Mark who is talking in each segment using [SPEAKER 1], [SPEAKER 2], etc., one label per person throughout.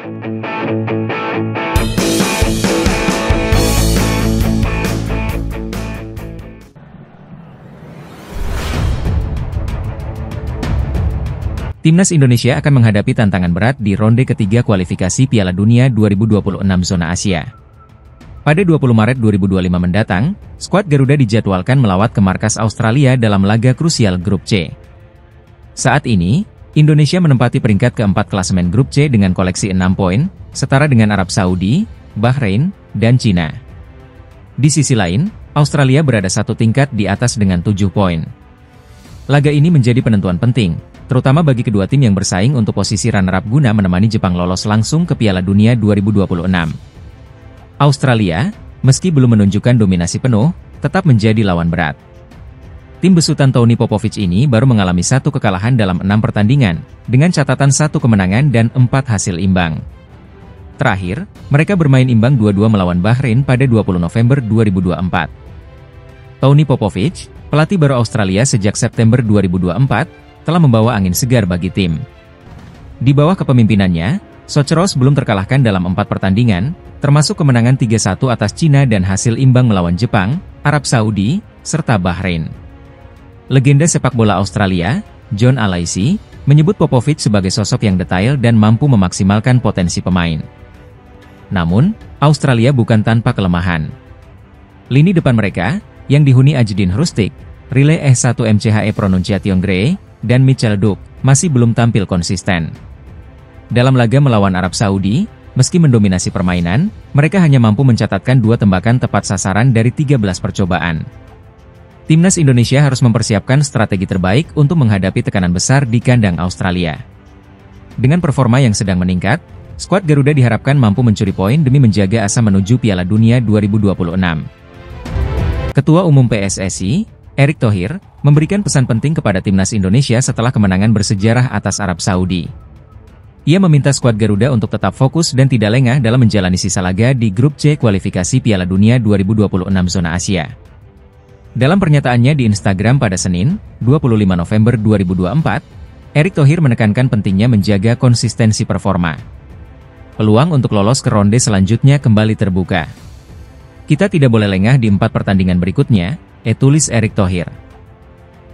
[SPEAKER 1] Timnas Indonesia akan menghadapi tantangan berat di ronde ketiga kualifikasi Piala Dunia 2026 zona Asia. Pada 20 Maret 2025 mendatang, skuad Garuda dijadwalkan melawat ke markas Australia dalam laga krusial Grup C. Saat ini, Indonesia menempati peringkat keempat klasemen Grup C dengan koleksi 6 poin, setara dengan Arab Saudi, Bahrain, dan Cina. Di sisi lain, Australia berada satu tingkat di atas dengan 7 poin. Laga ini menjadi penentuan penting, terutama bagi kedua tim yang bersaing untuk posisi runner-up guna menemani Jepang lolos langsung ke Piala Dunia 2026. Australia, meski belum menunjukkan dominasi penuh, tetap menjadi lawan berat. Tim besutan Tony Popovic ini baru mengalami satu kekalahan dalam 6 pertandingan, dengan catatan 1 kemenangan dan 4 hasil imbang. Terakhir, mereka bermain imbang 2-2 melawan Bahrain pada 20 November 2024. Tony Popovic, pelatih baru Australia sejak September 2024, telah membawa angin segar bagi tim. Di bawah kepemimpinannya, Socheros belum terkalahkan dalam 4 pertandingan, termasuk kemenangan 3-1 atas Cina dan hasil imbang melawan Jepang, Arab Saudi, serta Bahrain. Legenda sepak bola Australia, John Alaisi, menyebut Popovic sebagai sosok yang detail dan mampu memaksimalkan potensi pemain. Namun, Australia bukan tanpa kelemahan. Lini depan mereka, yang dihuni Ajdin Hrustic, Riley S1 MCHE Pronunciation Gray, dan Mitchell Duke, masih belum tampil konsisten. Dalam laga melawan Arab Saudi, meski mendominasi permainan, mereka hanya mampu mencatatkan 2 tembakan tepat sasaran dari 13 percobaan. Timnas Indonesia harus mempersiapkan strategi terbaik untuk menghadapi tekanan besar di kandang Australia. Dengan performa yang sedang meningkat, skuad Garuda diharapkan mampu mencuri poin demi menjaga asa menuju Piala Dunia 2026. Ketua Umum PSSI, Erick Thohir, memberikan pesan penting kepada Timnas Indonesia setelah kemenangan bersejarah atas Arab Saudi. Ia meminta skuad Garuda untuk tetap fokus dan tidak lengah dalam menjalani sisa laga di Grup C kualifikasi Piala Dunia 2026 zona Asia. Dalam pernyataannya di Instagram pada Senin, 25 November 2024, Erick Thohir menekankan pentingnya menjaga konsistensi performa. Peluang untuk lolos ke ronde selanjutnya kembali terbuka. Kita tidak boleh lengah di 4 pertandingan berikutnya, tulis Erick Thohir.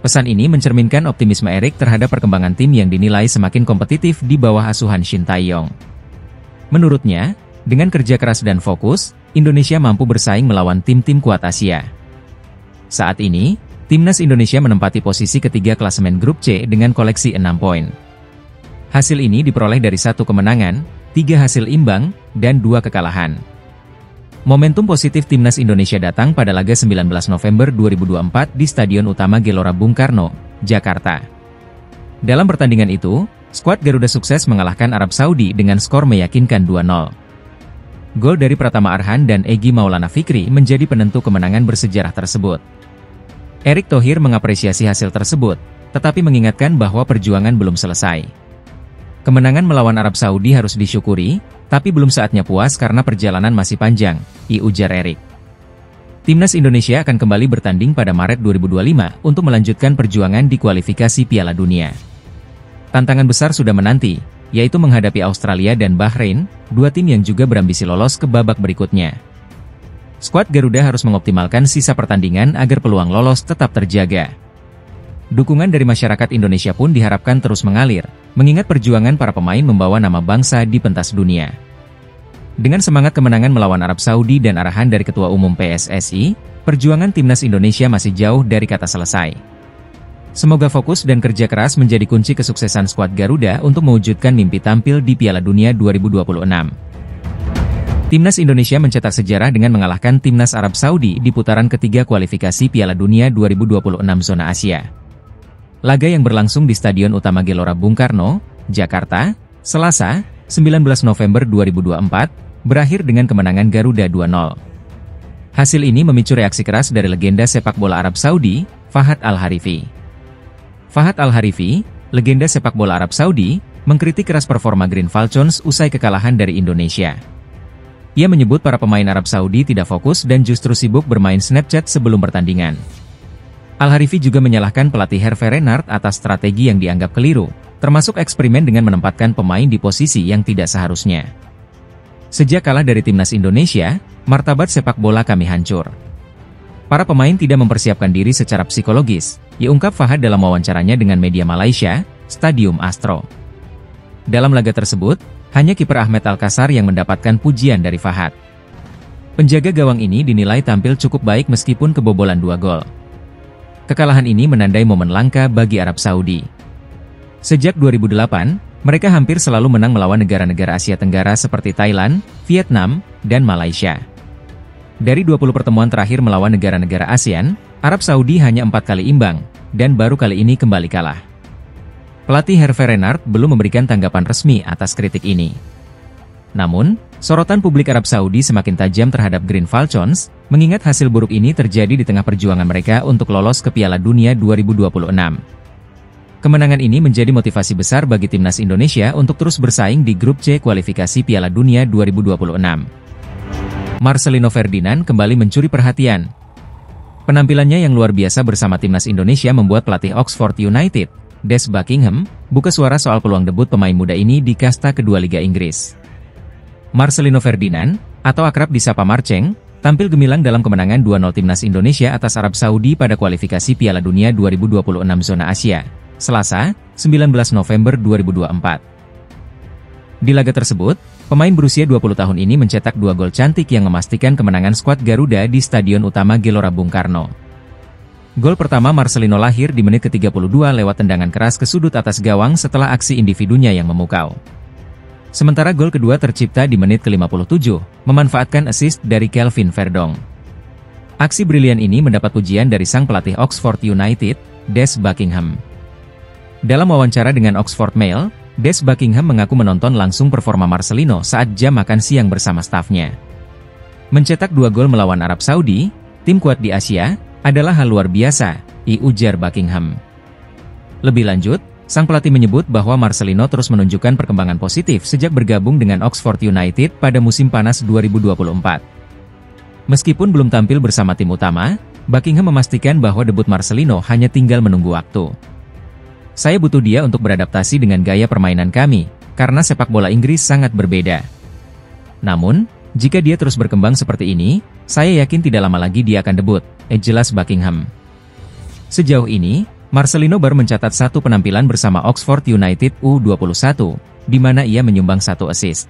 [SPEAKER 1] Pesan ini mencerminkan optimisme Erick terhadap perkembangan tim yang dinilai semakin kompetitif di bawah asuhan Shin Tae-yong. Menurutnya, dengan kerja keras dan fokus, Indonesia mampu bersaing melawan tim-tim kuat Asia. Saat ini, Timnas Indonesia menempati posisi ketiga klasemen Grup C dengan koleksi 6 poin. Hasil ini diperoleh dari 1 kemenangan, 3 hasil imbang, dan 2 kekalahan. Momentum positif Timnas Indonesia datang pada laga 19 November 2024 di Stadion Utama Gelora Bung Karno, Jakarta. Dalam pertandingan itu, skuad Garuda sukses mengalahkan Arab Saudi dengan skor meyakinkan 2-0. Gol dari Pratama Arhan dan Egy Maulana Fikri menjadi penentu kemenangan bersejarah tersebut. Erick Thohir mengapresiasi hasil tersebut, tetapi mengingatkan bahwa perjuangan belum selesai. Kemenangan melawan Arab Saudi harus disyukuri, tapi belum saatnya puas karena perjalanan masih panjang, ujar Erick. Timnas Indonesia akan kembali bertanding pada Maret 2025 untuk melanjutkan perjuangan di kualifikasi Piala Dunia. Tantangan besar sudah menanti, yaitu menghadapi Australia dan Bahrain, 2 tim yang juga berambisi lolos ke babak berikutnya. Skuad Garuda harus mengoptimalkan sisa pertandingan agar peluang lolos tetap terjaga. Dukungan dari masyarakat Indonesia pun diharapkan terus mengalir, mengingat perjuangan para pemain membawa nama bangsa di pentas dunia. Dengan semangat kemenangan melawan Arab Saudi dan arahan dari Ketua Umum PSSI, perjuangan Timnas Indonesia masih jauh dari kata selesai. Semoga fokus dan kerja keras menjadi kunci kesuksesan skuad Garuda untuk mewujudkan mimpi tampil di Piala Dunia 2026. Timnas Indonesia mencetak sejarah dengan mengalahkan Timnas Arab Saudi di putaran ketiga kualifikasi Piala Dunia 2026 zona Asia. Laga yang berlangsung di Stadion Utama Gelora Bung Karno, Jakarta, Selasa, 19 November 2024, berakhir dengan kemenangan Garuda 2-0. Hasil ini memicu reaksi keras dari legenda sepak bola Arab Saudi, Fahad Al-Harifi. Fahad Al-Harifi, legenda sepak bola Arab Saudi, mengkritik keras performa Green Falcons usai kekalahan dari Indonesia. Ia menyebut para pemain Arab Saudi tidak fokus dan justru sibuk bermain Snapchat sebelum pertandingan. Al-Harifi juga menyalahkan pelatih Hervé Renard atas strategi yang dianggap keliru, termasuk eksperimen dengan menempatkan pemain di posisi yang tidak seharusnya. Sejak kalah dari timnas Indonesia, martabat sepak bola kami hancur. Para pemain tidak mempersiapkan diri secara psikologis, ungkap Fahad dalam wawancaranya dengan media Malaysia, Stadium Astro. Dalam laga tersebut, hanya kiper Ahmed Alkasar yang mendapatkan pujian dari Fahad. Penjaga gawang ini dinilai tampil cukup baik meskipun kebobolan 2 gol. Kekalahan ini menandai momen langka bagi Arab Saudi. Sejak 2008, mereka hampir selalu menang melawan negara-negara Asia Tenggara seperti Thailand, Vietnam, dan Malaysia. Dari 20 pertemuan terakhir melawan negara-negara ASEAN, Arab Saudi hanya 4 kali imbang, dan baru kali ini kembali kalah. Pelatih Hervé Renard belum memberikan tanggapan resmi atas kritik ini. Namun, sorotan publik Arab Saudi semakin tajam terhadap Green Falcons, mengingat hasil buruk ini terjadi di tengah perjuangan mereka untuk lolos ke Piala Dunia 2026. Kemenangan ini menjadi motivasi besar bagi timnas Indonesia untuk terus bersaing di grup C kualifikasi Piala Dunia 2026. Marcelino Ferdinand kembali mencuri perhatian. Penampilannya yang luar biasa bersama timnas Indonesia membuat pelatih Oxford United, Des Buckingham, buka suara soal peluang debut pemain muda ini di kasta kedua Liga Inggris. Marcelino Ferdinand, atau akrab disapa Marceng, tampil gemilang dalam kemenangan 2-0 timnas Indonesia atas Arab Saudi pada kualifikasi Piala Dunia 2026 zona Asia, Selasa, 19 November 2024. Di laga tersebut, pemain berusia 20 tahun ini mencetak 2 gol cantik yang memastikan kemenangan skuad Garuda di Stadion Utama Gelora Bung Karno. Gol pertama Marcelino lahir di menit ke-32 lewat tendangan keras ke sudut atas gawang setelah aksi individunya yang memukau. Sementara gol kedua tercipta di menit ke-57, memanfaatkan assist dari Kelvin Verdong. Aksi brilian ini mendapat pujian dari sang pelatih Oxford United, Des Buckingham. Dalam wawancara dengan Oxford Mail, Des Buckingham mengaku menonton langsung performa Marcelino saat jam makan siang bersama stafnya. Mencetak 2 gol melawan Arab Saudi, tim kuat di Asia, adalah hal luar biasa, ujar Buckingham. Lebih lanjut, sang pelatih menyebut bahwa Marcelino terus menunjukkan perkembangan positif sejak bergabung dengan Oxford United pada musim panas 2024. Meskipun belum tampil bersama tim utama, Buckingham memastikan bahwa debut Marcelino hanya tinggal menunggu waktu. Saya butuh dia untuk beradaptasi dengan gaya permainan kami, karena sepak bola Inggris sangat berbeda. Namun, jika dia terus berkembang seperti ini, saya yakin tidak lama lagi dia akan debut, jelas Buckingham. Sejauh ini, Marcelino baru mencatat 1 penampilan bersama Oxford United U21, di mana ia menyumbang 1 assist.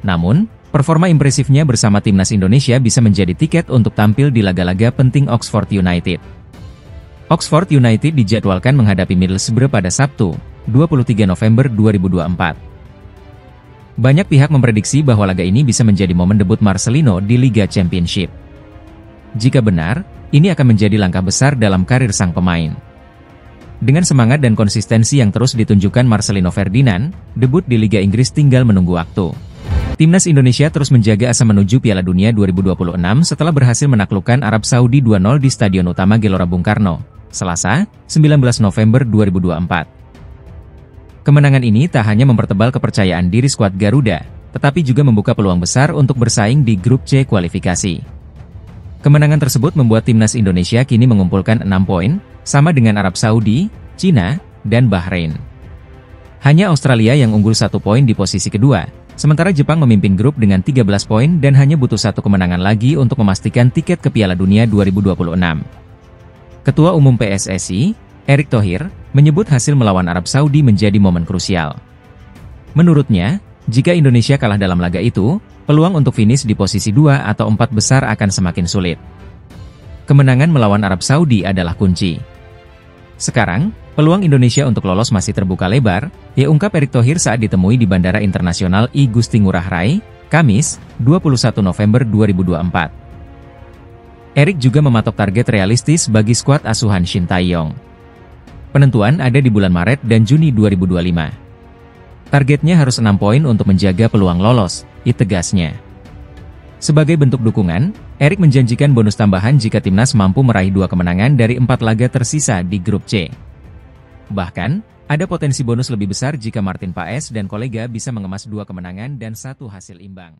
[SPEAKER 1] Namun, performa impresifnya bersama timnas Indonesia bisa menjadi tiket untuk tampil di laga-laga penting Oxford United. Oxford United dijadwalkan menghadapi Middlesbrough pada Sabtu, 23 November 2024. Banyak pihak memprediksi bahwa laga ini bisa menjadi momen debut Marcelino di Liga Championship. Jika benar, ini akan menjadi langkah besar dalam karir sang pemain. Dengan semangat dan konsistensi yang terus ditunjukkan Marcelino Ferdinand, debut di Liga Inggris tinggal menunggu waktu. Timnas Indonesia terus menjaga asa menuju Piala Dunia 2026 setelah berhasil menaklukkan Arab Saudi 2-0 di Stadion Utama Gelora Bung Karno, Selasa, 19 November 2024. Kemenangan ini tak hanya mempertebal kepercayaan diri skuad Garuda, tetapi juga membuka peluang besar untuk bersaing di grup C kualifikasi. Kemenangan tersebut membuat timnas Indonesia kini mengumpulkan 6 poin, sama dengan Arab Saudi, Cina, dan Bahrain. Hanya Australia yang unggul 1 poin di posisi kedua, sementara Jepang memimpin grup dengan 13 poin dan hanya butuh 1 kemenangan lagi untuk memastikan tiket ke Piala Dunia 2026. Ketua Umum PSSI, Erick Thohir, menyebut hasil melawan Arab Saudi menjadi momen krusial. Menurutnya, jika Indonesia kalah dalam laga itu, peluang untuk finish di posisi 2 atau 4 besar akan semakin sulit. Kemenangan melawan Arab Saudi adalah kunci. Sekarang, peluang Indonesia untuk lolos masih terbuka lebar, ungkap Erick Thohir saat ditemui di Bandara Internasional I Gusti Ngurah Rai, Kamis, 21 November 2024. Erick juga mematok target realistis bagi skuad asuhan Shin Tae-yong. Penentuan ada di bulan Maret dan Juni 2025. Targetnya harus 6 poin untuk menjaga peluang lolos, tegasnya. Sebagai bentuk dukungan, Erick menjanjikan bonus tambahan jika timnas mampu meraih 2 kemenangan dari 4 laga tersisa di grup C. Bahkan, ada potensi bonus lebih besar jika Martin Paes dan kolega bisa mengemas 2 kemenangan dan 1 hasil imbang.